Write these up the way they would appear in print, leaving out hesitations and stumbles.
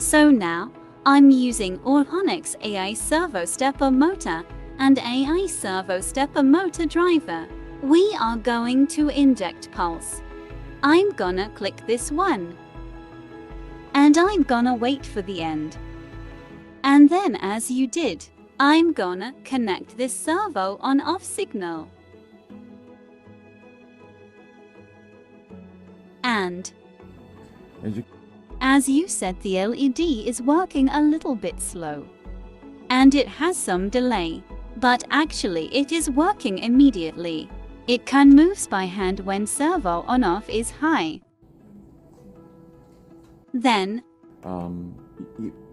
So now, I'm using Autonics AI servo stepper motor and AI servo stepper motor driver. We are going to inject pulse. I'm gonna click this one. And I'm gonna wait for the end. And then as you did, I'm gonna connect this servo on off signal. And as you said, the LED is working a little bit slow. And it has some delay. But actually it is working immediately. It can move by hand when servo on off is high. Then,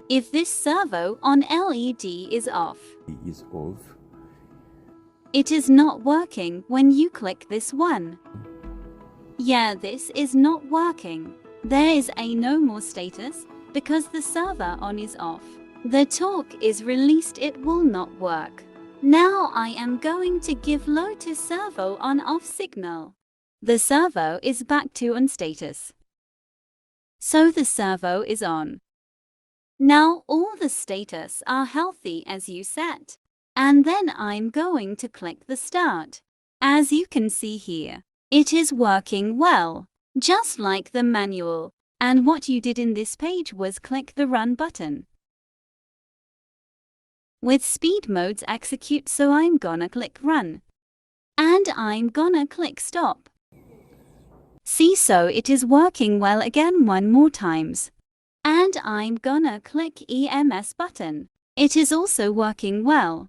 if this servo on LED is off, it is not working when you click this one. Yeah, this is not working. There is a no more status because the servo on is off. The torque is released, it will not work. Now I am going to give low to servo on off signal. The servo is back to on status. So the servo is on. Now all the status are healthy as you set. And then I'm going to click the start. As you can see here, it is working well, just like the manual. And what you did in this page was click the run button. With speed modes execute, so I'm gonna click run. And I'm gonna click stop. See, so it is working well again one more times. And I'm gonna click EMS button. It is also working well.